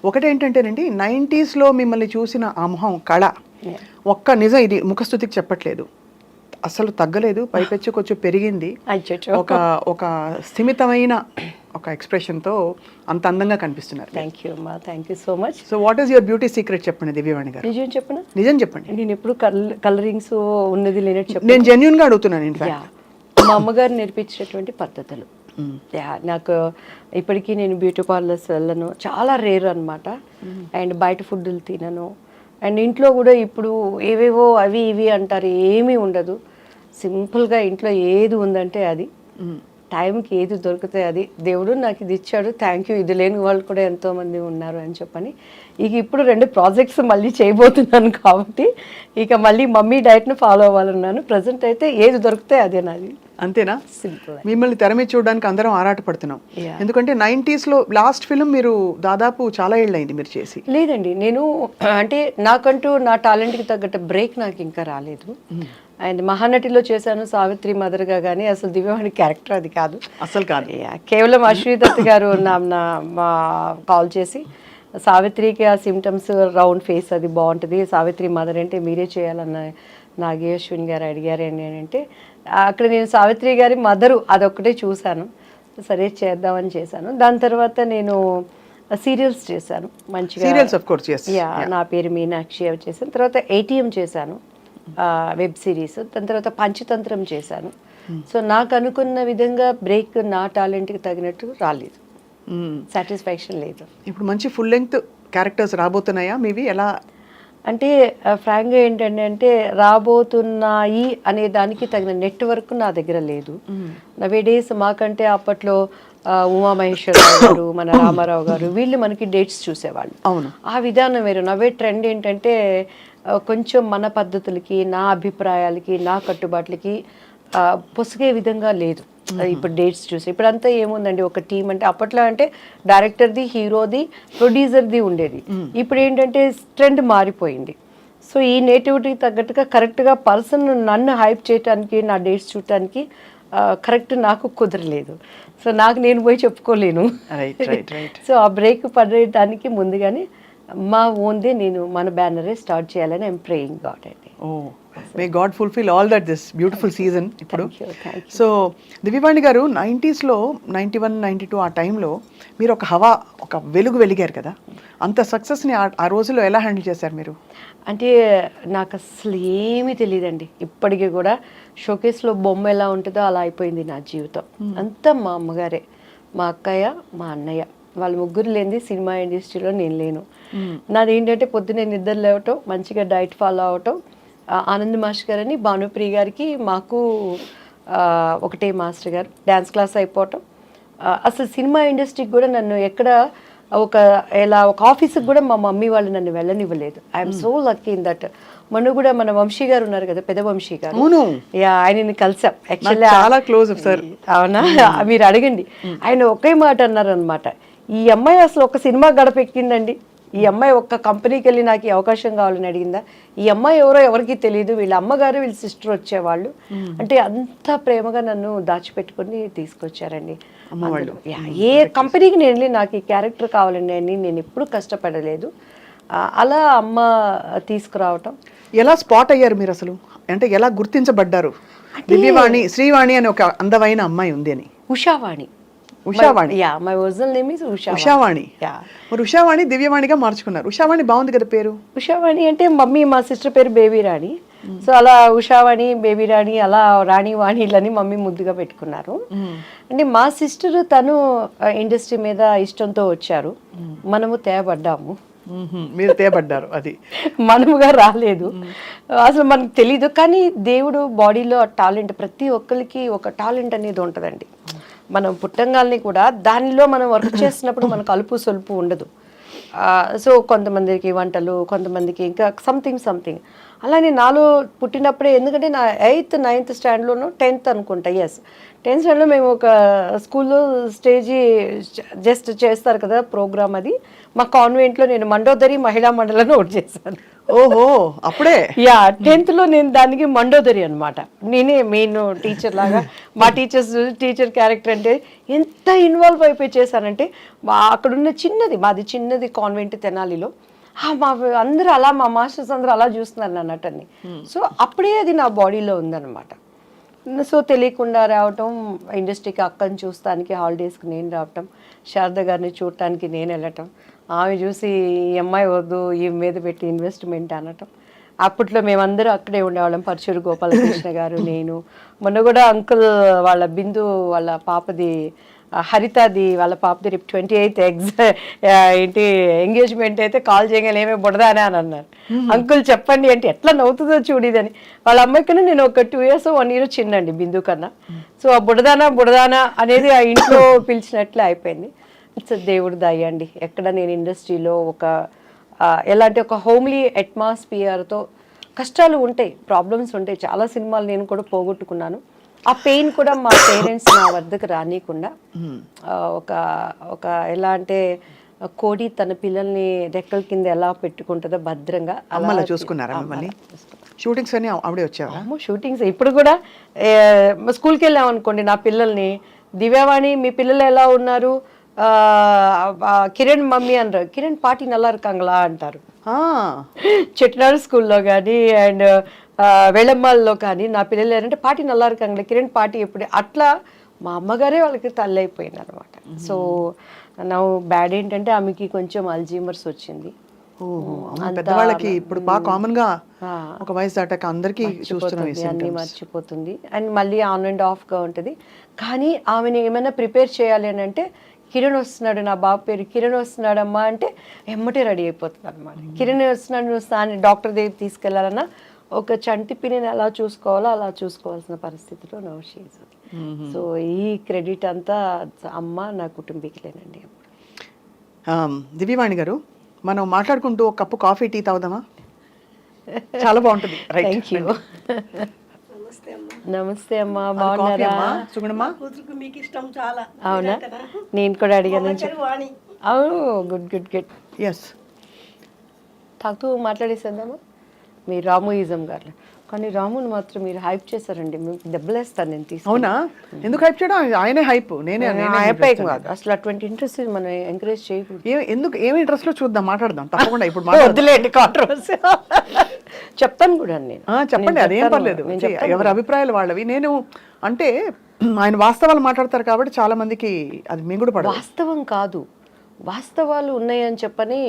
ఒకటేంటంటేనండి 90s మిమ్మల్ని చూసిన ఆ మొహం కళ ఒక్క నిజం, ఇది ముఖస్థుతికి చెప్పట్లేదు, అసలు తగ్గలేదు, పైపెచ్చు కొంచెం పెరిగింది. ఒక ఒక స్థిమితమైన ఒక ఎక్స్ప్రెషన్తో అంత అందంగా కనిపిస్తున్నారు. థ్యాంక్ యూ అమ్మా, thank you so much. So what is your beauty secret చెప్పండి దివ్యవాణి గారు. నిజం చెప్పనా? నిజం చెప్పండి. నేను ఎప్పుడు కలరింగ్స్ ఉన్నది లేనట్టు చెప్పను. నేను జెన్యూన్గా అడుగుతున్నాను. ఇన్ఫాక్ట్ మా అమ్మగారు నేర్పించినటువంటి పద్ధతులు. నాకు ఇప్పటికీ నేను బ్యూటీ పార్లర్స్ వెళ్ళను, చాలా రేర్ అనమాట. అండ్ బయట ఫుడ్లు తినను. అండ్ ఇంట్లో కూడా ఇప్పుడు ఏవేవో అవి ఇవి అంటారు, ఏమీ ఉండదు. సింపుల్గా ఇంట్లో ఏది ఉందంటే అది, టైంకి ఏది దొరికితే అది. దేవుడు నాకు ఇది ఇచ్చాడు, థ్యాంక్ యూ. ఇది లేని వాళ్ళు కూడా ఎంతోమంది ఉన్నారు అని చెప్పని ఇక ఇప్పుడు 2 ప్రాజెక్ట్స్ మళ్ళీ చేయబోతున్నాను కాబట్టి ఇక మళ్ళీ మమ్మీ డైట్ను ఫాలో అవ్వాలన్నాను. ప్రజెంట్ అయితే ఏది దొరికితే అదే నాది. అంతేనా? సింపుల్. మిమ్మల్ని తెర మీద చూడడానికి అందరం ఆరాటపడుతున్నాం. ఎందుకంటే 90s లాస్ట్ ఫిల్మ్ మీరు దాదాపు చాలా ఏళ్ళైంది మీరు చేసి. లేదండి, నేను అంటే నాకంటూ నా టాలెంట్కి తగ్గట్టు బ్రేక్ నాకు ఇంకా రాలేదు. అండ్ మహానటిలో చేశాను సావిత్రి మదర్గా, కానీ అసలు దివ్యవాణి క్యారెక్టర్ అది కాదు, అసలు కాదు. కేవలం అశ్వీదత్ గారు మా కాల్ చేసి సావిత్రికి ఆ సిమ్టమ్స్ రౌండ్ ఫేస్ అది బాగుంటుంది, సావిత్రి మదర్ అంటే మీరే చేయాలన్న నాగే అశ్విన్ గారు అడిగారండి అని అంటే అక్కడ నేను సావిత్రి గారి మదరు అదొక్కటే చూశాను, సరే చేద్దామని చేశాను. దాని తర్వాత నేను సీరియల్స్ చేశాను మంచిగా. Serials of course, yes. నా పేరు మీనాక్షి అవి చేశాను. తర్వాత ATM చేశాను, వెబ్ సిరీస్. దాని తర్వాత పంచతంత్రం చేశాను. సో నాకు అనుకున్న విధంగా బ్రేక్ నా టాలెంట్కి తగినట్టు రాలేదు, సాటిస్ఫాక్షన్ లేదు. ఇప్పుడు మంచి ఫుల్ లెంగ్త్ క్యారెక్టర్స్ రాబోతున్నాయా మీవి? ఎలా అంటే ఫ్రాంక్గా ఏంటంటే అంటే రాబోతున్నాయి అనే దానికి తగిన నెట్వర్క్ నా దగ్గర లేదు. నవే డేస్ మాకంటే అప్పట్లో ఉమామహేశ్వరరావు గారు, మన రామారావు గారు, వీళ్ళు మనకి డేట్స్ చూసేవాళ్ళు. అవును, ఆ విధానం వేరు. నవే ట్రెండ్ ఏంటంటే కొంచెం మన పద్ధతులకి, నా అభిప్రాయాలకి, నా కట్టుబాట్లకి పొసిగే విధంగా లేదు. ఇప్పుడు డేట్స్ చూసి ఇప్పుడంతా ఏముందండి, ఒక టీం అంటే అప్పట్లో అంటే డైరెక్టర్ది, హీరోది, ప్రొడ్యూసర్ది ఉండేది. ఇప్పుడు ఏంటంటే ట్రెండ్ మారిపోయింది. సో ఈ నేటివిటీకి తగ్గట్టుగా కరెక్ట్గా పర్సన్ నన్ను హైప్ చేయడానికి, నా డేట్స్ చూడటానికి కరెక్ట్ నాకు కుదరలేదు. సో నాకు నేను పోయి చెప్పుకోలేను. సో ఆ బ్రేక్ పడేయడానికి ముందుగానే మా ఓన్దే నేను మన బ్యానరే స్టార్ట్ చేయాలని ఐఎమ్ ప్రేయింగ్ గాడ్ అండి. May God fulfil all that this beautiful season. ఇప్పుడు సో దివ్యవాణి గారు 90s 91, 92 ఆ టైంలో మీరు ఒక హవా, ఒక వెలుగు వెలిగారు కదా, అంత సక్సెస్ని ఆ రోజుల్లో ఎలా హ్యాండిల్ చేశారు మీరు? అంటే నాకు అసలు ఏమీ తెలియదండి. ఇప్పటికీ కూడా షోకేస్లో బొమ్మ ఎలా ఉంటుందో అలా అయిపోయింది నా జీవితం. అంతా మా అమ్మగారే, మా అక్కయ్య, మా అన్నయ్య, వాళ్ళ ముగ్గురు లేనిది సినిమా ఇండస్ట్రీలో నేను లేను. నాది ఏంటంటే పొద్దున్నే నిద్ర లేవటం, మంచిగా డైట్ ఫాలో అవటం. ఆనంద్ మాస్టర్ గారని, భానుప్రియ గారికి మాకు ఒకటే మాస్టర్ గారు, డ్యాన్స్ క్లాస్ అయిపోవటం. అసలు సినిమా ఇండస్ట్రీకి కూడా నన్ను ఎక్కడ ఒక ఆఫీస్కి కూడా మా మమ్మీ వాళ్ళు నన్ను వెళ్ళనివ్వలేదు. I'm so lucky in that. మన కూడా మన వంశీ గారు ఉన్నారు కదా, పెద్ద వంశీ గారు, ఆయనని కలిసాం. యాక్చువల్లీ చాలా క్లోజ్ సార్. అవునా? మీరు అడగండి. ఆయన ఒకే మాట అన్నారు అనమాట, ఈ అమ్మాయి అసలు ఒక సినిమా గడపెక్కిందండి, ఈ అమ్మాయి ఒక్క కంపెనీకి వెళ్ళి నాకు ఈ అవకాశం కావాలని అడిగిందా, ఈ అమ్మాయి ఎవరో ఎవరికి తెలియదు, వీళ్ళ అమ్మగారు వీళ్ళ సిస్టర్ వచ్చేవాళ్ళు అంటే అంత ప్రేమగా నన్ను దాచిపెట్టుకుని తీసుకొచ్చారండి. ఏ కంపెనీకి నేను వెళ్ళి నాకు ఈ క్యారెక్టర్ కావాలండి అని నేను ఎప్పుడు కష్టపడలేదు. అలా అమ్మ తీసుకురావటం. ఎలా స్పాట్ అయ్యారు మీరు అసలు? అంటే ఎలా గుర్తించబడ్డారు? దివ్యవాణి, శ్రీవాణి అని ఒక అందమైన అమ్మాయి ఉంది అని. Ushavani. My original name is Ushavani. మరి ఉషావాణి దివ్యవాణిగా మార్చుకున్నారు. ఉషావాణి బాగుంది కదా పేరు. ఉషావాణి అంటే మమ్మీ, మా సిస్టర్ పేరు బేబీ రాణి. సో అలా ఉషావాణి, బేబీ రాణి, అలా రాణి వాణిలని మమ్మీ ముద్దుగా పెట్టుకున్నారు. అంటే మా సిస్టర్ తను ఇండస్ట్రీ మీద ఇష్టంతో వచ్చారు, మనము తేబడ్డాము. మీరు తేబడ్డారు, అది మనముగా రాలేదు. అసలు మనకు తెలీదు, కానీ దేవుడు బాడీలో టాలెంట్, ప్రతి ఒక్కరికి ఒక టాలెంట్ అనేది ఉంటుందండి. మనం పుట్టంగాల్ని కూడా దానిలో మనం వర్క్ చేస్తున్నప్పుడు మనకు అలుపు సొలుపు ఉండదు. సో కొంతమందికి వంటలు, కొంతమందికి ఇంకా సంథింగ్ అలానే నాలో పుట్టినప్పుడే, ఎందుకంటే నా 8th, 9th స్టాండర్డ్లోనూ 10th అనుకుంటా, 10th స్టాండర్డ్లో మేము ఒక స్కూల్లో స్టేజీ జస్ట్ చేస్తారు కదా ప్రోగ్రామ్, అది మా కాన్వెంట్లో నేను మండోదరి మహిళా మండలిని ఒకటి చేశాను. ఓహో అప్పుడే యా 10th లో నేను దానికి మండోదరి అనమాట. నేనే మెయిన్ టీచర్ లాగా మా టీచర్ క్యారెక్టర్ అంటే ఎంత ఇన్వాల్వ్ అయిపోయి చేశానంటే అక్కడున్న మాది చిన్నది కాన్వెంట్ తెనాలిలో. మా అందరూ అలా మా మాస్టర్స్ అందరూ అలా చూస్తున్నారు నన్ను అటన్ని. సో అప్పుడే అది నా బాడీలో ఉందన్నమాట. సో తెలియకుండా రావటం, ఇండస్ట్రీకి అక్కని చూస్తానికి హాలిడేస్కి నేను రావటం, శారద గారిని చూడటానికి నేను వెళ్ళటం, ఆమె చూసి ఈ అమ్మాయి వద్దు ఈ మీద పెట్టి ఇన్వెస్ట్మెంట్ అనటం. అప్పట్లో మేమందరూ అక్కడే ఉండేవాళ్ళం, పరచూరు గోపాలకృష్ణ గారు, నేను. మొన్న కూడా అంకుల్ వాళ్ళ బిందు వాళ్ళ పాపది హరితది వాళ్ళ పాపది రేపు 28th ఏంటి ఎంగేజ్మెంట్ అయితే కాల్ చేయగానే ఏమే బుడదానే అని అన్నారు. అంకుల్ చెప్పండి అంటే ఎట్లా నవ్వుతుందో చూడిదని. వాళ్ళ అమ్మాయి కన్నా నేను ఒక 2 years 1 year చిన్నండి బిందు కన్నా. సో ఆ బుడదానా అనేది ఆ ఇంట్లో పిలిచినట్లే అయిపోయింది. ఇట్స్ దేవుడి దయ అండి. ఎక్కడ నేను ఇండస్ట్రీలో ఎలాంటి ఒక హోమ్లీ అట్మాస్ఫియర్తో కష్టాలు ఉంటాయి, ప్రాబ్లమ్స్ ఉంటాయి. చాలా సినిమాలు నేను కూడా పోగొట్టుకున్నాను. ఆ పెయిన్ కూడా మా పేరెంట్స్ నా వద్దకు రానియకుండా ఒక ఎలా అంటే కోడి తన పిల్లల్ని రెక్కల కింద ఎలా పెట్టుకుంటుందో భద్రంగా అలా చూసుకున్నారా మిమ్మల్ని? షూటింగ్స్ అని ఆవిడే వచ్చారా? షూటింగ్స్ ఇప్పుడు కూడా స్కూల్కి వెళ్ళాం అనుకోండి, నా పిల్లల్ని దివ్యవాణి మీ పిల్లలు ఎలా ఉన్నారు, కిరణ్ మమ్మీ అంటారు, కిరణ్ పాటి నల్లా இருக்காங்களா అంటారు. చెట్నాడు స్కూల్లో కానీ అండ్ వెళమ్మాల్లో కానీ నా పిల్లలు ఏంటంటే పాటి నల్లా இருக்காங்களா, కిరణ్ పాటి ఎప్పుడు అట్లా మా అమ్మగారే వాళ్ళకి తల్లి అయిపోయింది అనమాట. సో నా బ్యాడ్ ఏంటంటే ఆమెకి కొంచెం అల్జీమర్స్ వచ్చింది. పెద్దవాళ్ళకి ఇప్పుడు బాగా కామన్ గా ఒక వయసు దాటాక అందరికీ అన్ని మర్చిపోతుంది అండ్ మళ్ళీ ఆన్ అండ్ ఆఫ్ గా ఉంటుంది. కానీ ఆమెను ఏమైనా ప్రిపేర్ చేయాలి అని అంటే కిరణ్ వస్తున్నాడు, నా బాబు పేరు కిరణ్ వస్తున్నాడమ్మా అంటే ఎమ్మటే రెడీ అయిపోతుంది అనమాట. కిరణ్ వస్తున్నాడు, నువ్వు డాక్టర్ దగ్గర తీసుకెళ్లాలన్నా ఒక చంటి పిన్నిని ఎలా చూసుకోవాలో అలా చూసుకోవాల్సిన పరిస్థితిలో నౌషీజ్. సో ఈ క్రెడిట్ అంతా అమ్మ నా కుటుంబీకులేనండి. దివ్యవాణి గారు, మనం మాట్లాడుకుంటూ ఒక కప్పు కాఫీ టీ తాగుదామా? చాలా బాగుంటుంది. Thank you. నమస్తే అమ్మా, బాగున్నారా? మీకు ఇష్టం చాలా. అవునా, నేను కూడా అడిగాను. అవును, గుడ్ గుడ్ గుడ్. ఎస్, తాగుతూ మాట్లాడేసేద్దామా? మీరు రాముయిజం గారు, కానీ రాముని మాత్రం మీరు హైప్ చేశారండి, మీకు దెబ్బలేస్తాను నేను తీసుకు. అవునా? ఎందుకు హైప్ చేయడం? ఆయనే హైప్, నేనే హైప్ కాదు అసలు. అటువంటి ఇంట్రెస్ట్ మనం ఎంకరేజ్ చేయకూడదు. ఎందుకు, ఏమి ఇంట్రెస్ట్ లో చూద్దాం, మాట్లాడదాం తప్పకుండా. ఇప్పుడు వద్దులేండి కాంట్రవర్సీ. చెప్తాను కూడా నేను. చెప్పండి, అదేం పర్లేదు, ఎవరి అభిప్రాయాలు వాళ్ళవి. నేను అంటే ఆయన వాస్తవాలు మాట్లాడతారు కాబట్టి చాలా మందికి అది మింగుడు పడదు. వాస్తవం కాదు, వాస్తవాలు ఉన్నాయని చెప్పని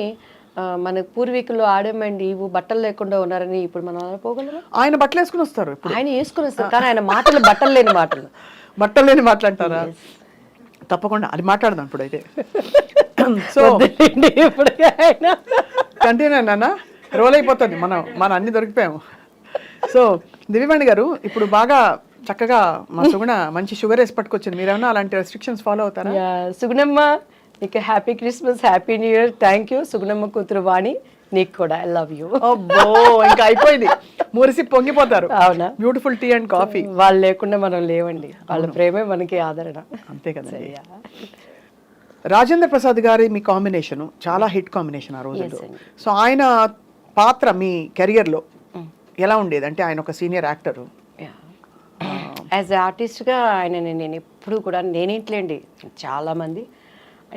మన పూర్వీకులు ఆడమండి ఇవి బట్టలు లేకుండా ఉన్నారని ఇప్పుడు మనం పోగలరా? ఆయన బట్టలు వేసుకుని వస్తారు, ఆయన వేసుకుని వస్తారు, కానీ ఆయన మాటలు బట్టలు లేని మాట్లాడతారా? తప్పకుండా అది మాట్లాడదాం ఇప్పుడైతే. సో ఇప్పుడు కంటిన్యూ నాన్న, రోల్ అయిపోతుంది, మన అన్ని దొరికిపోయాము. సో దివ్యవాణి గారు, ఇప్పుడు బాగా చక్కగా మా సుగుణ మంచి షుగర్ వేసి పట్టుకొచ్చింది. మీరేమన్నా అలాంటి రెస్ట్రిక్షన్స్ ఫాలో అవుతారా? సుగుణమ్మ, నీకు happy Christmas, happy new year. Thank you. Sugunamma కూతురు వాణి, నీకు కూడా ఐ లవ్ యూ. అబ్బో, ఇంకా అయిపోయింది, మురిసి పొంగిపోతారు. అవునా? Beautiful tea and coffee. వాళ్ళు లేకుండా మనం లేవండి, వాళ్ళ ప్రేమే మనకి ఆదరణ. అంతే కదా. రాజేంద్ర ప్రసాద్ గారి మీ కాంబినేషన్ చాలా హిట్ కాంబినేషన్ ఆ రోజుల్లో. సో ఆయన పాత్ర మీ కెరియర్లో ఎలా ఉండేది? అంటే ఆయన ఒక సీనియర్ యాక్టరు, యాజ్ ఎ ఆర్టిస్ట్గా ఆయన నేను ఎప్పుడు కూడా నేనేంట్లేండి చాలామంది,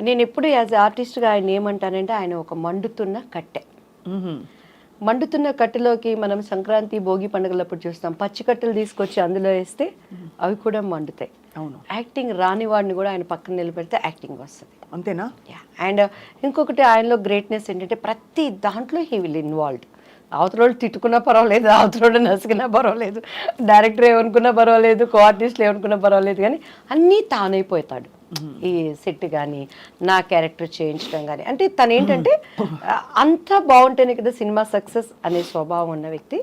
నేను ఎప్పుడు యాజ్ ఎ ఆర్టిస్ట్గా ఆయన ఏమంటానంటే ఆయన ఒక మండుతున్న కట్టె. మండుతున్న కట్టెలోకి మనం సంక్రాంతి భోగి పండుగలప్పుడు చూస్తాం, పచ్చి కట్టెలు తీసుకొచ్చి అందులో వేస్తే అవి కూడా మండుతాయి. అవును. యాక్టింగ్ రాని వాడిని కూడా ఆయన పక్కన నిలబెడితే యాక్టింగ్ వస్తుంది. అంతేనా? అండ్ ఇంకొకటి ఆయనలో గ్రేట్నెస్ ఏంటంటే ప్రతి దాంట్లో హీ విల్ ఇన్వాల్వ్డ్. అవతల తిట్టుకున్నా పర్వాలేదు, అవతల నసికినా పర్వాలేదు, డైరెక్టర్ ఏమనుకున్నా పర్వాలేదు, కో ఆర్టిస్ట్లు ఏమనుకున్నా పర్వాలేదు, కానీ అన్నీ తానైపోతాడు. ఈ సెట్ కానీ నా క్యారెక్టర్ చేయించడం కానీ, అంటే తను ఏంటంటే అంతా బాగుంటేనే కదా సినిమా సక్సెస్ అనే స్వభావం ఉన్న వ్యక్తి.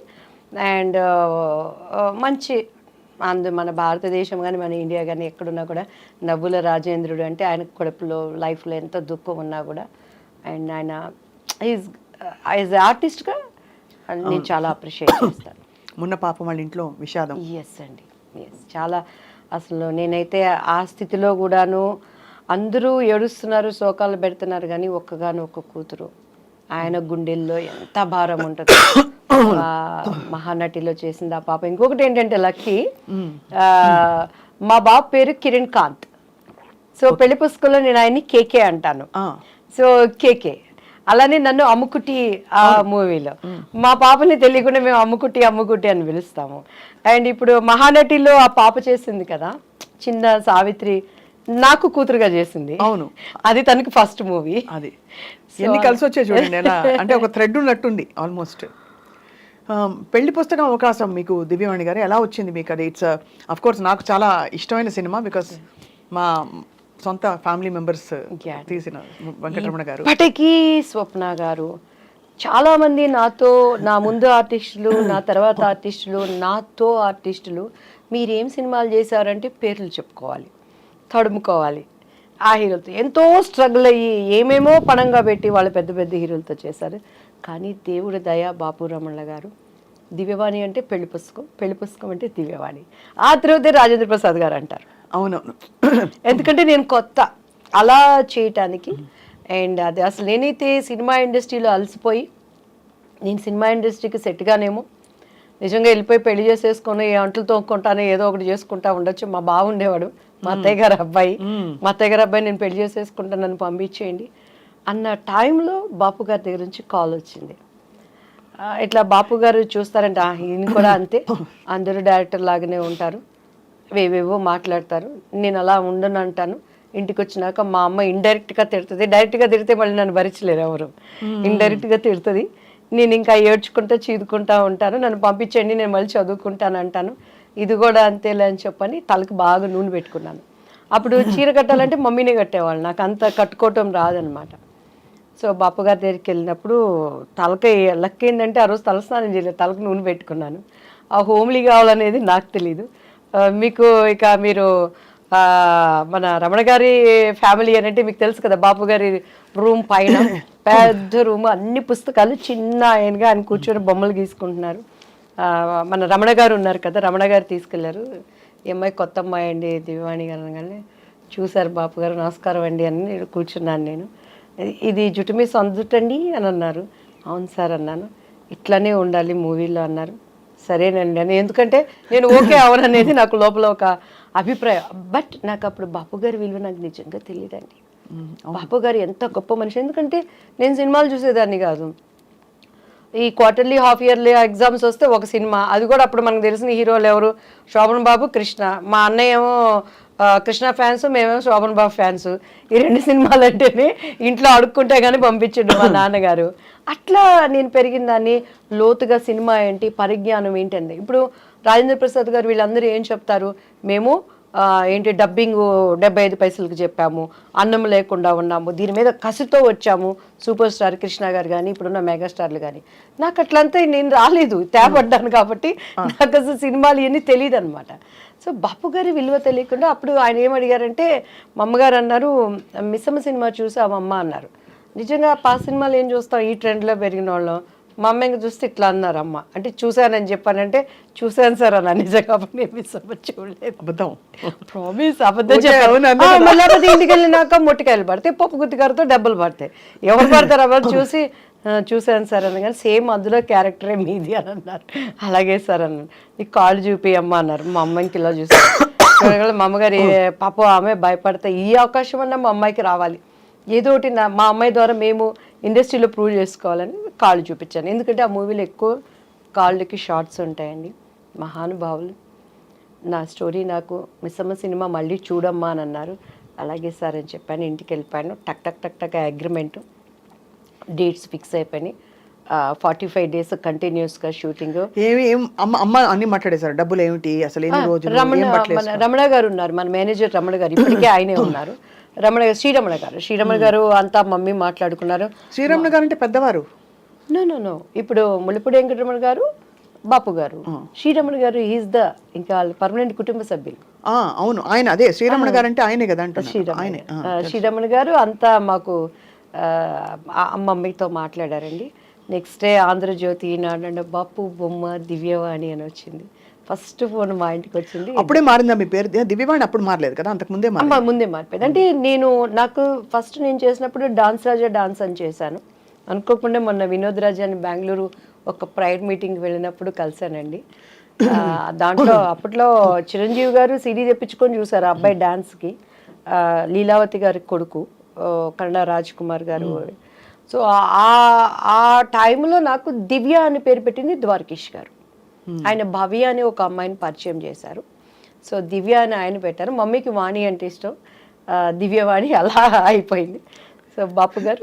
అండ్ మంచి మన భారతదేశం కానీ మన ఇండియా కానీ ఎక్కడున్నా కూడా నవ్వుల రాజేంద్రుడు అంటే ఆయన కడుపులో లైఫ్లో ఎంత దుఃఖం ఉన్నా కూడా అండ్ ఆయన యాజ్ ఆర్టిస్ట్గా నేను చాలా అప్రిషియేట్ చేస్తాను. మొన్న పాపం వాళ్ళ ఇంట్లో విషాదం. ఎస్ అండి, ఎస్. చాలా అసలు నేనైతే ఆ స్థితిలో కూడాను అందరూ ఏడుస్తున్నారు, శోకాలు పెడుతున్నారు, కానీ ఒక్క కూతురు ఆయన గుండెల్లో ఎంత భారం ఉంటుంది. మహానటిలో చేసింది ఆ పాప. ఇంకొకటి ఏంటంటే లక్కీ, మా బాబు పేరు కిరణ్ కాంత్. సో పెళ్లి పుస్తకంలో నేను ఆయన్ని కేకే అంటాను. సో కేకే, అలానే నన్ను అమ్ముకుటి ఆ మూవీలో, మా పాపని తెలియకుండా మేము అమ్ముకుటి అమ్ముకుటి అని పిలుస్తాము. అండ్ ఇప్పుడు మహానటిలో ఆ పాప చేసింది కదా చిన్న సావిత్రి, నాకు కూతురుగా చేసింది. అవును, అది తనకి ఫస్ట్ మూవీ. అది ఎన్ని కలిసి వచ్చాయి చూడండి ఎలా, అంటే ఒక థ్రెడ్ ఉన్నట్టుంది ఆల్మోస్ట్. పెళ్లి పుస్తకం అవకాశం మీకు దివ్యవాణి గారు ఎలా వచ్చింది మీకు? అది ఇట్స్ అఫ్ కోర్స్ నాకు చాలా ఇష్టమైన సినిమా, బికాస్ మా సొంత ఫ్యామిలీ మెంబర్స్ తీసిన వెంకటరమణ గారు. ఇప్పటికీ స్వప్న గారు, చాలా మంది నాతో, నా ముందు ఆర్టిస్టులు, నా తర్వాత ఆర్టిస్టులు, నాతో ఆర్టిస్టులు, మీరేం సినిమాలు చేశారంటే పేర్లు చెప్పుకోవాలి, తడుముకోవాలి. ఆ హీరోలతో ఎంతో స్ట్రగుల్ అయ్యి ఏమేమో పణంగా పెట్టి వాళ్ళు పెద్ద పెద్ద హీరోలతో చేశారు. కానీ దేవుడి దయ, బాపు రమణ గారు, దివ్యవాణి అంటే పెళ్లి పుస్తకం, పెళ్లి పుస్తకం అంటే దివ్యవాణి, ఆ తర్వాత రాజేంద్ర ప్రసాద్ గారు అంటారు. అవునవును, ఎందుకంటే నేను కొత్త అలా చేయటానికి. అండ్ అది అసలు నేనైతే సినిమా ఇండస్ట్రీలో అలసిపోయి, నేను సినిమా ఇండస్ట్రీకి సెట్గానేమో నిజంగా వెళ్ళిపోయి పెళ్లి చేసేసుకొని అంట్లు తోముకుంటానే ఏదో ఒకటి చేసుకుంటా ఉండొచ్చు. మా బావ ఉండేవాడు, మా అత్తయ్య గారు అబ్బాయి, మా అత్తయ్య గారు అబ్బాయి నేను పెళ్లి చేసేసుకుంటాను, నన్ను పంపించేయండి అన్న టైంలో బాపు గారి దగ్గర నుంచి కాల్ వచ్చింది. ఇట్లా బాపు గారు చూస్తారంటే ఈయన కూడా అంతే, అందరూ డైరెక్టర్ లాగానే ఉంటారు, వేవేవో మాట్లాడతారు, నేను అలా ఉండను అంటాను. ఇంటికి వచ్చినాక మా అమ్మ ఇండైరెక్ట్గా తిడుతుంది, డైరెక్ట్గా తిడితే మళ్ళీ నన్ను భరించలేరు ఎవరు, ఇండైరెక్ట్గా తిడుతుంది. నేను ఇంకా ఏడ్చుకుంటా చీదుకుంటా ఉంటాను, నన్ను పంపించండి నేను మళ్ళీ చదువుకుంటాను అంటాను. ఇది కూడా అంతేలే అని చెప్పని తలకి బాగా నూనె పెట్టుకున్నాను. అప్పుడు చీర కట్టాలంటే మమ్మీనే కట్టేవాళ్ళు, నాకు అంత కట్టుకోవటం రాదనమాట. సో బాపు గారి దగ్గరికి వెళ్ళినప్పుడు తలకి లక్ ఏంటంటే ఆ రోజు తలస్నానం చేయలేదు, తలకు నూనె పెట్టుకున్నాను. ఆ హోమ్లీ కావాలనేది నాకు తెలీదు. మీకు ఇక మీరు మన రమణ గారి ఫ్యామిలీ అని అంటే మీకు తెలుసు కదా, బాపు గారి రూమ్ పైన పెద్ద రూమ్, అన్ని పుస్తకాలు, చిన్న ఆయనగా ఆయన కూర్చొని బొమ్మలు గీసుకుంటున్నారు. మన రమణ గారు ఉన్నారు కదా, రమణ గారు తీసుకెళ్లారు. ఈ అమ్మాయి కొత్త అమ్మాయి అండి దివ్యవాణి గారు అనగానే చూశారు బాపు గారు, నమస్కారం అండి అని కూర్చున్నాను నేను. ఇది జుట్టు మీ సొంత జుట్టు అండి అని అన్నారు. అవును సార్ అన్నాను. ఇట్లానే ఉండాలి మూవీలో అన్నారు. సరేనండి అని, ఎందుకంటే నేను ఓకే అవననేది నాకు లోపల ఒక అభిప్రాయం. బట్ నాకు అప్పుడు బాపు గారి విలువ నాకు నిజంగా తెలియదండి. బాపు గారు ఎంత గొప్ప మనిషి, ఎందుకంటే నేను సినిమాలు చూసేదాన్ని కాదు. ఈ క్వార్టర్లీ హాఫ్ ఇయర్లీ ఎగ్జామ్స్ వస్తే ఒక సినిమా, అది కూడా అప్పుడు మనకు తెలిసిన హీరోలు ఎవరు, శోభన్ బాబు, కృష్ణ. మా అన్నయ్య ఏమో కృష్ణ ఫ్యాన్స్, మేమేమో శోభన్ బాబు ఫ్యాన్స్. ఈ రెండు సినిమాలు అంటేనే ఇంట్లో అడుక్కుంటే కానీ పంపించండు మా నాన్నగారు. అట్లా నేను పెరిగిన దాన్ని, లోతుగా సినిమా ఏంటి, పరిజ్ఞానం ఏంటండి. ఇప్పుడు రాజేంద్ర ప్రసాద్ గారు వీళ్ళందరూ ఏం చెప్తారు, మేము ఏంటి డబ్బింగ్ 75 పైసలకు చెప్పాము, అన్నం లేకుండా ఉన్నాము, దీని మీద కసితో వచ్చాము, సూపర్ స్టార్ కృష్ణ గారు కానీ ఇప్పుడున్న మెగాస్టార్లు కానీ. నాకు అట్లంతా నేను రాలేదు, తేపడ్డాను కాబట్టి నాకు అసలు సినిమాలు ఇవన్నీ తెలియదు అనమాట. సో బాపు గారి విలువ తెలియకుండా అప్పుడు ఆయన ఏమడిగారంటే, మా అమ్మగారు అన్నారు, మిస్సమ్మ సినిమా చూసామమ్మ అన్నారు. నిజంగా ఆ సినిమాలు ఏం చూస్తాం, ఈ ట్రెండ్లో పెరిగిన వాళ్ళం. మా అమ్మ ఇంకా చూస్తే ఇట్లా అన్నారు, అమ్మ అంటే చూశానని చెప్పానంటే చూశాను సార్ అన్న. నిజంగా నేను మిస్సమ్మ చూడలేదు, అబద్ధం, ప్రామిస్ అబద్ధం చెప్పాను. మళ్ళీ ఇంటికి వెళ్ళినాక మొట్టికాయలు పడతాయి, పప్పు గుత్తికారుతో డబ్బులు పడతాయి, ఎవరు పడతారు అవన్నీ చూసి చూశాను సార్ అన్న. కానీ సేమ్ అందులో క్యారెక్టరే మీది అని అన్నారు. అలాగే సార్ అన్నాను. నీకు కాళ్ళు చూపియమ్మ అన్నారు. మా అమ్మాయికి ఇలా చూసాను. మా అమ్మగారు పాప ఆమె భయపడతా, ఈ అవకాశం అన్నా మా అమ్మాయికి రావాలి, ఏదో ఒకటి మా అమ్మాయి ద్వారా మేము ఇండస్ట్రీలో ప్రూవ్ చేసుకోవాలని కాళ్ళు చూపించాను. ఎందుకంటే ఆ మూవీలో ఎక్కువ కాళ్ళకి షార్ట్స్ ఉంటాయండి. మహానుభావులు. నా స్టోరీ నాకు మిస్సమ్మ సినిమా మళ్ళీ చూడమ్మా అని అన్నారు. అలాగే సార్ అని చెప్పాను. ఇంటికి వెళ్ళిపోయాను. టక్ టక్ టక్ టక్ అగ్రిమెంటు, డేట్స్ ఫిక్స్ అయిపోయినాయి. 45 days కంటిన్యూస్గా షూటింగ్. అమ్మ అన్ని మాట్లాడేశారు, డబ్బులు ఏమిటి అసలు, ఎన్ని రోజులు? రమణ గారు ఉన్నారు, మన మేనేజర్ రమణ గారు, ఇప్పటికే ఆయనే ఉన్నారు. శ్రీరమణ గారు అంతా మమ్మీ మాట్లాడుకున్నారు. శ్రీరమణ గారు అంటే పెద్దవారు? నో ఇప్పుడు ముళ్ళపూడి వెంకటరమణ గారు, బాపు గారు, శ్రీరమణ గారు ఈజ్ ద ఇంకా పర్మనెంట్ కుటుంబ సభ్యులు. అవును, ఆయన అదే శ్రీరమణ గారు అంటే ఆయనే కదా అంటే. శ్రీరమణ గారు అంతా మాకు మమ్మీతో మాట్లాడారండి. నెక్స్ట్ డే ఆంధ్రజ్యోతి, ఈనాడు బాపు బొమ్మ దివ్యవాణి అని వచ్చింది. ఫస్ట్ ఫోన్ మా ఇంటికి వచ్చింది. అప్పుడే మారిందా మీ పేరు? దివ్యవాణి అప్పుడు మారలేదు కదా, అంతకు ముందే ముందే మారిపోయింది. అంటే నాకు ఫస్ట్ నేను చేసినప్పుడు డాన్స్ రాజా డాన్స్ అని చేశాను. అనుకోకుండా మొన్న వినోద్ రాజాని బెంగళూరు ఒక ప్రైవేట్ మీటింగ్కి వెళ్ళినప్పుడు కలిశానండి. దాంట్లో అప్పట్లో చిరంజీవి గారు సీడీ తెప్పించుకొని చూసారు ఆ అబ్బాయి డాన్స్కి. లీలావతి గారి కొడుకు కన్నడ రాజ్ కుమార్ గారు. సో ఆ టైంలో నాకు దివ్య అని పేరు పెట్టింది ద్వారకేష్ గారు. ఆయన భవ్య అని ఒక అమ్మాయిని పరిచయం చేశారు. సో దివ్య అని ఆయన పెట్టారు. మమ్మీకి వాణి అంటే ఇష్టం, దివ్యవాణి అలా అయిపోయింది. సో బాపు గారు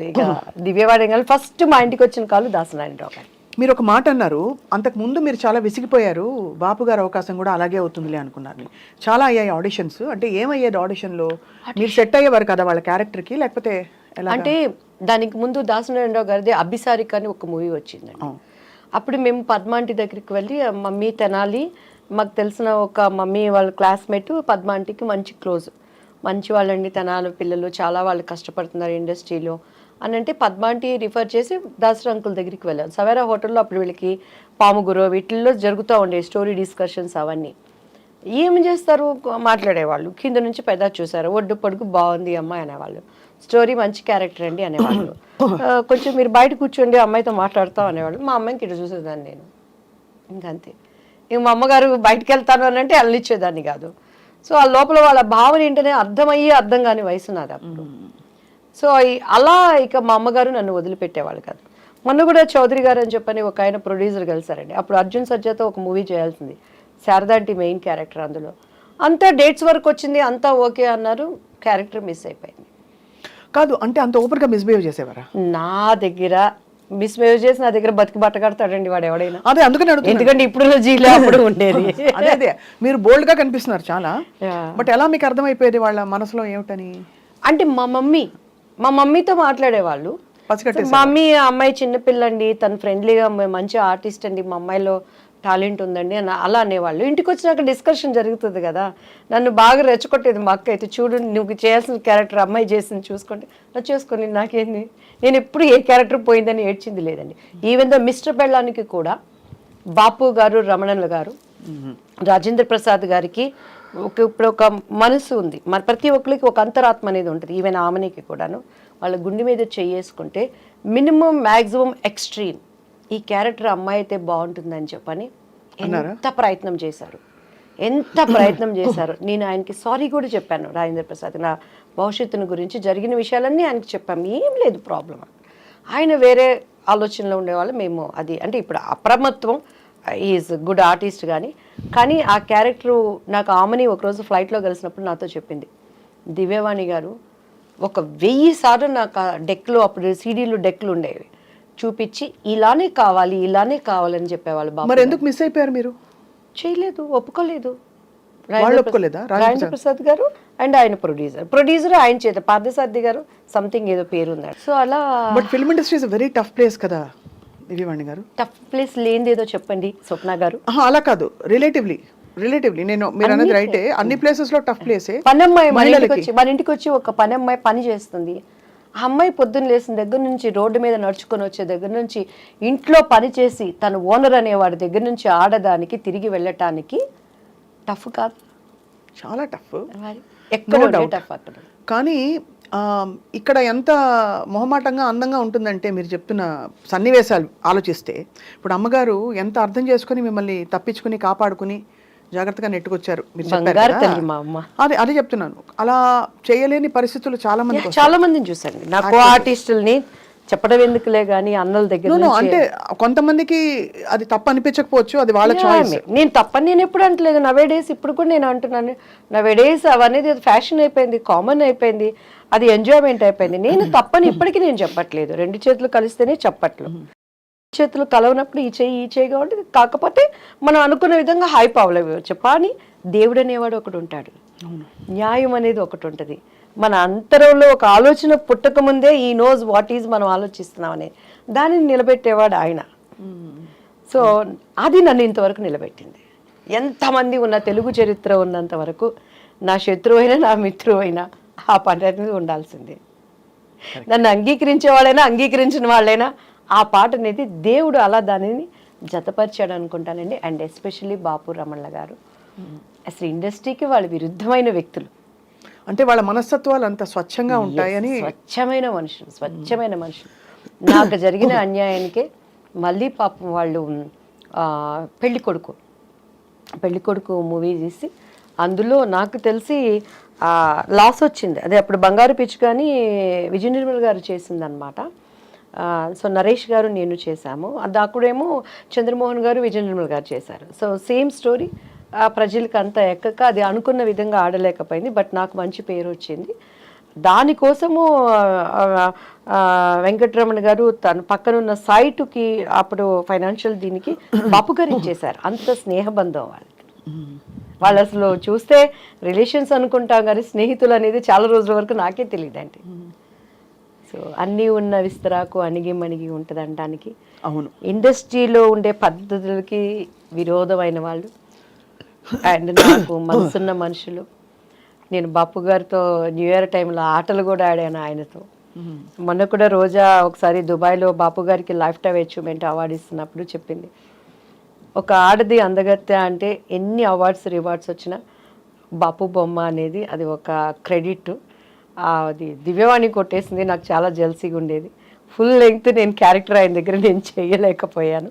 ఇక దివ్యవాణి గారు ఫస్ట్ మా ఇంటికి వచ్చిన కాలు దాసనారాయణరావు గారు. మీరు ఒక మాట అన్నారు, అంతకు ముందు మీరు చాలా విసిగిపోయారు, బాపు గారు అవకాశం కూడా అలాగే అవుతుందిలే అనుకున్నారు. చాలా అయ్యాయి ఆడిషన్స్, అంటే ఏమయ్యేది ఆడిషన్లో? మీరు సెట్ అయ్యేవారు కదా వాళ్ళ క్యారెక్టర్కి, లేకపోతే ఎలా? అంటే దానికి ముందు దాసనారాయణరావు గారిది అభిసారిక అని ఒక మూవీ వచ్చిందండి. అప్పుడు మేము పద్మాంటి దగ్గరికి వెళ్ళి, మమ్మీ తెనాలి మాకు తెలిసిన ఒక మమ్మీ వాళ్ళ క్లాస్మేట్ పద్మాంటికి మంచి క్లోజ్, మంచి వాళ్ళండి తెనాలి పిల్లలు, చాలా వాళ్ళు కష్టపడుతున్నారు ఇండస్ట్రీలో అని అంటే పద్మాంటి రిఫర్ చేసి దాసరి అంకుల్ దగ్గరికి వెళ్ళాను. సవేరా హోటల్లో అప్పుడు వీళ్ళకి పాముగురో వీటిల్లో జరుగుతూ ఉండే స్టోరీ డిస్కషన్స్ అవన్నీ. ఏం చేస్తారు, మాట్లాడేవాళ్ళు, కింద నుంచి పెద్ద చూసారు, ఒడ్డు పొడుగు బాగుంది అమ్మాయి అనేవాళ్ళు, స్టోరీ మంచి క్యారెక్టర్ అండి అనేవాళ్ళు, కొంచెం మీరు బయట కూర్చోండి అమ్మాయితో మాట్లాడతాం అనేవాళ్ళు. మా అమ్మాయికి ఇటు చూసేదాన్ని నేను, ఇంకంతే. ఇంక మా అమ్మగారు బయటకు వెళ్తాను అని అంటే వెళ్ళిచ్చేదాన్ని కాదు. సో ఆ లోపల వాళ్ళ భావన ఏంటనే అర్థమయ్యి అర్థం కాని వయసు నాది అప్పుడు. సో అలా ఇక మా అమ్మగారు నన్ను వదిలిపెట్టేవాళ్ళు కాదు. మొన్న కూడా చౌదరి గారు అని చెప్పని ఒక ఆయన ప్రొడ్యూసర్ కలిసారండి. అప్పుడు అర్జున్ సర్జాతో ఒక మూవీ చేయాల్సింది, శారదాంటి మెయిన్ క్యారెక్టర్ అందులో. అంతా డేట్స్ వరకు వచ్చింది, అంతా ఓకే అన్నారు, క్యారెక్టర్ మిస్ అయిపోయింది. కాదు అంటే అంత ఓపెన్గా మిస్బిహేవ్ చేసేవారా? నా దగ్గర మిస్బిహేవ్ చేసి నా దగ్గర బతికి బట్ట కడతాడండి వాడు ఎవడైనా. అదే అందుకని ఎందుకంటే ఇప్పుడు జీలో అప్పుడు ఉండేది. అదే మీరు బోల్డ్ గా కనిపిస్తున్నారు చాలా, బట్ ఎలా మీకు అర్థమైపోయేది వాళ్ళ మనసులో ఏమిటని? అంటే మా మమ్మీతో మాట్లాడేవాళ్ళు. మా మమ్మీ అమ్మాయి చిన్నపిల్లండి, తను ఫ్రెండ్లీగా మంచి ఆర్టిస్ట్ అండి, మా అమ్మాయిలో టాలెంట్ ఉందండి అని అలా అనేవాళ్ళు. ఇంటికి వచ్చినాక డిస్కషన్ జరుగుతుంది కదా, నన్ను బాగా రెచ్చగొట్టేది మా అక్క అయితే, చూడు నువ్వు చేయాల్సిన క్యారెక్టర్ అమ్మాయి చేసింది చూసుకుంటే, నాకు చేసుకొని నాకేంది, నేను ఎప్పుడు ఏ క్యారెక్టర్ పోయిందని ఏడ్చింది లేదండి. ఈవెన్ దో మిస్టర్ బెళ్ళానికి కూడా బాపు గారు, రమణన్ల గారు, రాజేంద్ర ప్రసాద్ గారికి ఇప్పుడు ఒక మనసు ఉంది, మరి ప్రతి ఒక్కరికి ఒక అంతరాత్మ అనేది ఉంటుంది. ఈవెన్ ఆమెనికి కూడాను వాళ్ళ గుండె మీద చేసుకుంటే మినిమం మ్యాక్సిమం ఎక్స్ట్రీమ్ ఈ క్యారెక్టర్ అమ్మాయి అయితే బాగుంటుందని చెప్పని ఎంత ప్రయత్నం చేశారు, ఎంత ప్రయత్నం చేశారు. నేను ఆయనకి సారీ కూడా చెప్పాను, రాజేంద్ర ప్రసాద్ నా భవిష్యత్తును గురించి జరిగిన విషయాలన్నీ ఆయనకి చెప్పాము, ఏం లేదు ప్రాబ్లం. ఆయన వేరే ఆలోచనలో ఉండేవాళ్ళు, మేము అది అంటే ఇప్పుడు అప్రమత్వం, ఈజ్ గుడ్ ఆర్టిస్ట్ కానీ ఆ క్యారెక్టరు నాకు ఆమెని ఒకరోజు ఫ్లైట్లో కలిసినప్పుడు నాతో చెప్పింది, దివ్యవాణి గారు 1000 సార్లు నాకు ఆ డెక్లో, అప్పుడు సీడీలు డెక్లు ఉండేవి, చూపించి ఇలానే కావాలని చెప్పేవాళ్ళు. మరి ఎందుకు మిస్ అయిపోయారు మీరు? చేయలేదు, ఒప్పుకోలేదు. ఒప్పుకోలేదా? రాజేంద్ర ప్రసాద్ గారు అండ్ ఆయన ప్రొడ్యూసర్ ఆయన చేత పార్థసారథి గారు సంథింగ్ ఏదో పేరు ఉన్నాడు. సో అలా. But film industry is very tough place కదా దివ్యవాణి గారు. టఫ్ ప్లేస్ లేనిది ఏదో చెప్పండి స్వప్న గారు. అలా కాదు, రిలేటివ్లీ నేను మీరు అన్నది రైటే, అన్ని ప్లేసెస్ లో టఫ్ ప్లేసే. పనమ్మాయి మన ఇంటికి వచ్చి ఒక పనమ్మాయి పని చేస్తుంది. ఆ అమ్మాయి పొద్దున్న లేసిన దగ్గర నుంచి, రోడ్డు మీద నడుచుకొని వచ్చే దగ్గర నుంచి, ఇంట్లో పని చేసి తను ఓనర్ అనేవాడి దగ్గర నుంచి ఆడదానికి తిరిగి వెళ్ళటానికి టఫ్ కాదు, చాలా టఫ్. ఎక్కడ టఫ్ అక్కడ. కానీ ఇక్కడ ఎంత మొహమాటంగా అందంగా ఉంటుందంటే మీరు చెప్తున్న సన్నివేశాలు ఆలోచిస్తే, ఇప్పుడు అమ్మగారు ఎంత అర్థం చేసుకుని మిమ్మల్ని తప్పించుకుని కాపాడుకుని జాగ్రత్తగా నెట్టుకొచ్చారు. మీరు చెప్పారు, అదే చెప్తున్నాను. అలా చేయలేని పరిస్థితులు చాలా మందిని చూసాను. నాకు ఆర్టిస్టుల్ని చెప్పడం ఎందుకులే గానీ అన్నల దగ్గర అంటే కొంతమందికి అది తప్పు అనిపించకపోవచ్చు, అది వాళ్ళ చాయిస్. నేను తప్పని నేను ఎప్పుడు అంటలేదు. నవే డేస్ ఇప్పుడు కూడా నేను అంటున్నాను, నవే డేస్ అవనేది ఫ్యాషన్ అయిపోయింది, కామన్ అయిపోయింది, అది ఎంజాయ్మెంట్ అయిపోయింది. నేను తప్పని ఇప్పటికీ నేను చెప్పట్లేదు. 2 చేతులు కలిస్తేనే చెప్పట్లు, చేతులు కలవనప్పుడు ఈ చేయి కాబట్టి, కాకపోతే మనం అనుకున్న విధంగా హైప్ అవ్వలేవచ్చు. కానీ దేవుడు అనేవాడు ఒకటి ఉంటాడు, న్యాయం అనేది ఒకటి ఉంటుంది. మన అంతరంలో ఒక ఆలోచన పుట్టక ముందే ఈ నోస్ వాట్ ఈజ్ మనం ఆలోచిస్తున్నాం అనేది, దానిని నిలబెట్టేవాడు ఆయన. సో అది నన్ను ఇంతవరకు నిలబెట్టింది. ఎంతమంది ఉన్న తెలుగు చరిత్ర ఉన్నంత వరకు నా శత్రువు అయినా నా మిత్రువు అయినా ఆ పని అనేది ఉండాల్సిందే. నన్ను అంగీకరించేవాళ్ళైనా అంగీకరించిన వాళ్ళైనా ఆ పాట అనేది దేవుడు అలా దానిని జతపరిచాడు అనుకుంటానండి. అండ్ ఎస్పెషల్లీ బాపు రమణల గారు అసలు ఇండస్ట్రీకి వాళ్ళు విరుద్ధమైన వ్యక్తులు, అంటే వాళ్ళ మనస్తత్వాలు అంత స్వచ్ఛంగా ఉంటాయని. స్వచ్ఛమైన మనుషులు నాకు జరిగిన అన్యాయానికే మళ్ళీ పాపం వాళ్ళు పెళ్లి కొడుకు మూవీ తీసి అందులో నాకు తెలిసి లాస్ వచ్చింది. అదే అప్పుడు బంగారు పిచ్చి కానీ విజయ నిర్మల్ గారు చేసిందనమాట. సో నరేష్ గారు నేను చేశాము. అది అక్కడేమో చంద్రమోహన్ గారు విజయ నిర్మల్ గారు చేశారు. సో సేమ్ స్టోరీ ప్రజలకు అంతా ఎక్కక అది అనుకున్న విధంగా ఆడలేకపోయింది. బట్ నాకు మంచి పేరు వచ్చింది. దానికోసము వెంకటరమణ గారు తన పక్కనున్న సైటుకి అప్పుడు ఫైనాన్షియల్ దీనికి బాపు గారు ఇచ్చేశారు. అంత స్నేహబంధం వాళ్ళు అసలు చూస్తే రిలేషన్స్ అనుకుంటాం కానీ స్నేహితులు అనేది చాలా రోజుల వరకు నాకే తెలియదండి. సో అన్నీ ఉన్న విస్తరాకు అణిగి ఉంటుంది అనడానికి. అవును, ఇండస్ట్రీలో ఉండే పద్ధతులకి విరోధమైన వాళ్ళు అండ్ నాకు మనసున్న మనుషులు. నేను బాపు గారితో న్యూ ఇయర్ టైంలో ఆటలు కూడా ఆడాను ఆయనతో. మొన్న కూడా రోజా ఒకసారి దుబాయ్లో బాపు గారికి లైఫ్ టైమ్ అచీవ్మెంట్ అవార్డు ఇస్తున్నప్పుడు చెప్పింది, ఒక ఆడది అందగత్తె అంటే ఎన్ని అవార్డ్స్ రివార్డ్స్ వచ్చినా బాపు బొమ్మ అనేది అది ఒక క్రెడిట్. అది దివ్యవాణి కొట్టేసింది. నాకు చాలా జెల్సీగా ఉండేది. ఫుల్ లెంగ్త్ నేను క్యారెక్టర్ ఆయన దగ్గర నేను చేయలేకపోయాను.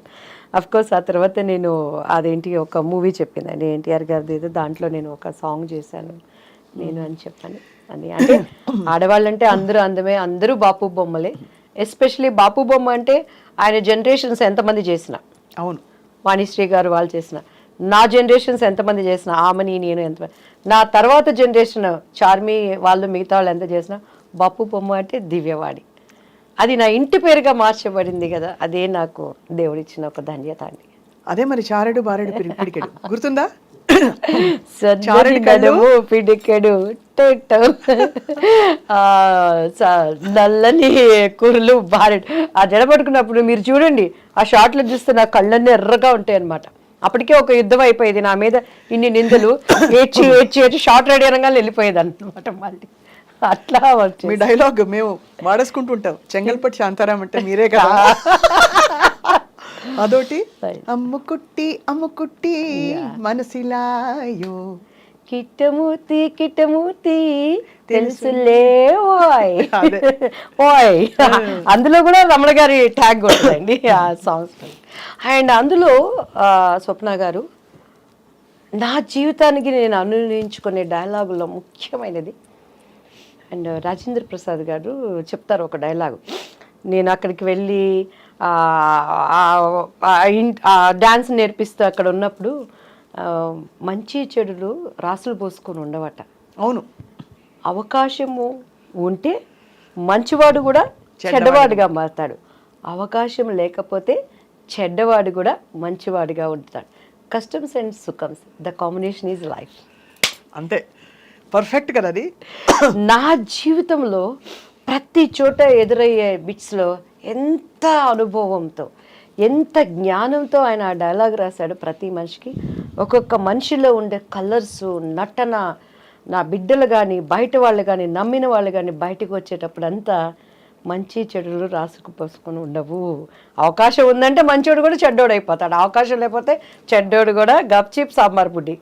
అఫ్కోర్స్ ఆ తర్వాత నేను అదేంటి ఒక మూవీ చెప్పిందండి ఎన్టీఆర్ గారిది ఏదో, దాంట్లో నేను ఒక సాంగ్ చేశాను నేను అని చెప్పాను. అని అంటే ఆడవాళ్ళంటే అందరూ అందమే, అందరూ బాపు బొమ్మలే. ఎస్పెషలీ బాపు బొమ్మ అంటే ఆయన జనరేషన్స్ ఎంతమంది చేసిన, అవును, వాణిశ్రీ గారు వాళ్ళు చేసిన, నా జనరేషన్స్ ఎంతమంది చేసిన, ఆమెని నేను ఎంతమంది, నా తర్వాత జనరేషన్ చార్మి వాళ్ళు మిగతా వాళ్ళు ఎంత చేసినా బాపు బొమ్మ అంటే దివ్యవాణి. అది నా ఇంటి పేరుగా మార్చబడింది కదా, అదే నాకు దేవుడిచ్చిన ఒక ధన్యత అండి. అదే మరి చారెడు బారెడు పిడికెడు గుర్తుందా? పిడికెడు నల్లని కూరలు బారెడు ఆ జడపడుకున్నప్పుడు మీరు చూడండి, ఆ షార్ట్లు చూస్తే నా కళ్ళన్నీ ఎర్రగా ఉంటాయి అనమాట. అప్పటికే ఒక యుద్ధం అయిపోయేది నా మీద, ఇన్ని నిందలు ఏడ్చి షార్ట్ రెడీ అనగానే వెళ్ళిపోయేది అనమాట. మళ్ళీ అట్లా మీ డైలాగ్ మేము వాడేసుకుంటుంటాం, చెంగల్పట్టి శాంతారాం అంటే మీరే కదా. అదోటి అమ్ముకుట్టి మనసిలాయో కిట్టమూర్తి తెలుసులే ఓయ్ ఓయ్. అందులో కూడా రమణ గారి ట్యాగ్ ఉంటుందండి ఆ సాంగ్స్. అండ్ అందులో స్వప్న గారు నా జీవితానికి నేను అనునించుకునే డైలాగుల్లో ముఖ్యమైనది. అండ్ రాజేంద్ర ప్రసాద్ గారు చెప్తారు ఒక డైలాగు. నేను అక్కడికి వెళ్ళి డ్యాన్స్ నేర్పిస్తూ అక్కడ ఉన్నప్పుడు మంచి చెడులు రాసులు పోసుకొని ఉండవట. అవును, అవకాశము ఉంటే మంచివాడు కూడా చెడ్డవాడిగా మారుతాడు, అవకాశం లేకపోతే చెడ్డవాడు కూడా మంచివాడిగా ఉంటాడు. కస్టమ్స్ అండ్ సుఖమ్స్, ద కాంబినేషన్ ఈజ్ లైఫ్. అంతే, పర్ఫెక్ట్ కదా అది. నా జీవితంలో ప్రతి చోట ఎదురయ్యే బిట్స్లో ఎంత అనుభవంతో ఎంత జ్ఞానంతో ఆయన ఆ డైలాగ్ రాశాడు. ప్రతి మనిషికి ఒక్కొక్క మనిషిలో ఉండే కలర్స్, నటన, నా బిడ్డలు కానీ బయట వాళ్ళు కానీ నమ్మిన వాళ్ళు కానీ బయటకు వచ్చేటప్పుడు అంతా మంచి చెడులు రాసుకుపోసుకొని ఉండవు. అవకాశం ఉందంటే మంచోడు కూడా చెడ్డోడు అయిపోతాడు, అవకాశం లేకపోతే చెడ్డోడు కూడా గప్చిప్ సాంబార్ బుడ్డి.